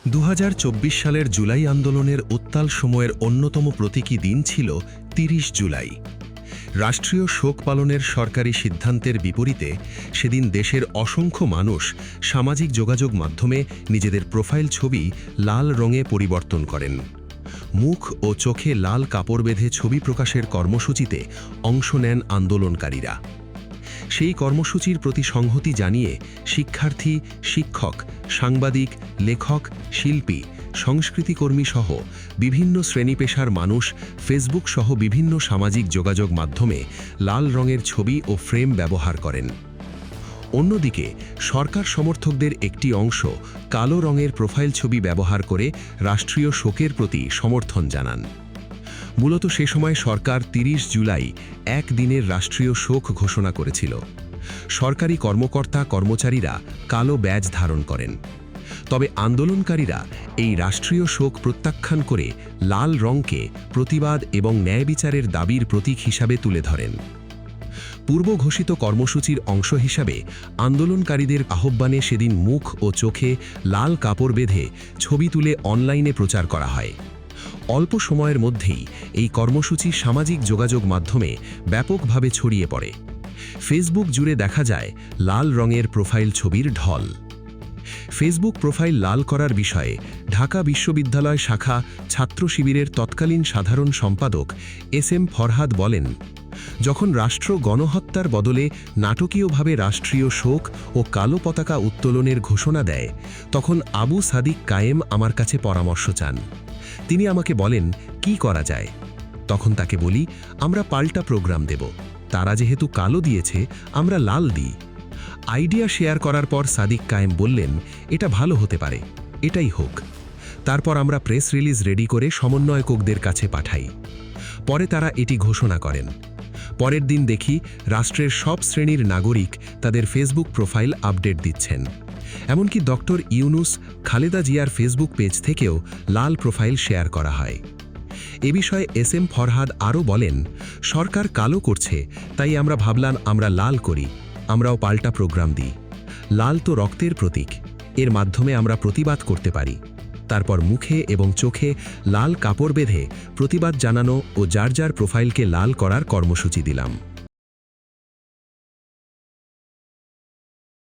2024 সালের জুলাই আন্দোলনের উত্তাল সময়ের অন্যতম প্রতীকী দিন ছিল 30 জুলাই। রাষ্ট্রীয় শোক পালনের সরকারি সিদ্ধান্তের বিপরীতে সেদিন দেশের অসংখ্য মানুষ সামাজিক যোগাযোগ মাধ্যমে নিজেদের প্রোফাইল ছবি লাল রঙে পরিবর্তন করেন। মুখ ও চোখে লাল কাপড় বেঁধে ছবি প্রকাশের কর্মসূচিতে অংশ নেন আন্দোলনকারীরা। সেই কর্মসূচির প্রতি সংহতি জানিয়ে শিক্ষার্থী, শিক্ষক, সাংবাদিক, লেখক, শিল্পী, সংস্কৃতিকর্মী সহ বিভিন্ন শ্রেণী-পেশার মানুষ ফেসবুক সহ বিভিন্ন সামাজিক যোগাযোগ মাধ্যমে লাল রঙের ছবি ও ফ্রেম ব্যবহার করেন। অন্যদিকে সরকার সমর্থকদের একটি অংশ কালো রঙের প্রোফাইল ছবি ব্যবহার করে রাষ্ট্রীয় শোকের প্রতি সমর্থন জানান। মূলত সে সময় সরকার 30 জুলাই এক দিনের রাষ্ট্রীয় শোক ঘোষণা করেছিল। সরকারি কর্মকর্তা কর্মচারীরা কালো ব্যাজ ধারণ করেন। তবে আন্দোলনকারীরা এই রাষ্ট্রীয় শোক প্রত্যাখ্যান করে লাল রঙকে প্রতিবাদ এবং ন্যায় বিচারের দাবির প্রতীক হিসাবে তুলে ধরেন। পূর্ব ঘোষিত কর্মসূচির অংশ হিসাবে আন্দোলনকারীদের আহ্বানে সেদিন মুখ ও চোখে লাল কাপড় বেঁধে ছবি তুলে অনলাইনে প্রচার করা হয়। অল্প সময়ের মধ্যেই এই কর্মসূচি সামাজিক যোগাযোগ মাধ্যমে ব্যাপকভাবে ছড়িয়ে পড়ে। ফেসবুক জুড়ে দেখা যায় লাল রঙের প্রোফাইল ছবির ঢল। ফেসবুক প্রোফাইল লাল করার বিষয়ে ঢাকা বিশ্ববিদ্যালয় শাখা ছাত্র শিবিরের তৎকালীন সাধারণ সম্পাদক এস.এম. ফরহাদ বলেন, যখন রাষ্ট্র গণহত্যার বদলে নাটকীয়ভাবে রাষ্ট্রীয় শোক ও কালো পতাকা উত্তোলনের ঘোষণা দেয়, তখন আবু সাদিক কায়েম আমার কাছে পরামর্শ চান। তিনি আমাকে বলেন, কি করা যায়? তখন তাকে বলি, আমরা পাল্টা প্রোগ্রাম দেব। তারা যেহেতু কালো দিয়েছে, আমরা লাল দিই। আইডিয়া শেয়ার করার পর সাদিক কায়েম বললেন, এটা ভালো হতে পারে, এটাই হোক। তারপর আমরা প্রেস রিলিজ রেডি করে সমন্বয়কদের কাছে পাঠাই। পরে তারা এটি ঘোষণা করেন। পরের দিন দেখি রাষ্ট্রের সব শ্রেণীর নাগরিক তাদের ফেসবুক প্রোফাইল আপডেট দিচ্ছেন। এমনকি ডক্টর ইউনুস, খালেদা জিয়ার ফেসবুক পেজ থেকেও লাল প্রোফাইল শেয়ার করা হয়। এ বিষয়ে এস.এম. ফরহাদ আরও বলেন, সরকার কালো করছে, তাই আমরা ভাবলাম আমরা লাল করি, আমরাও পাল্টা প্রোগ্রাম দিই। লাল তো রক্তের প্রতীক, এর মাধ্যমে আমরা প্রতিবাদ করতে পারি। তারপর মুখে এবং চোখে লাল কাপড় বেঁধে প্রতিবাদ জানানো ও যার যার প্রোফাইলকে লাল করার কর্মসূচি দিলাম।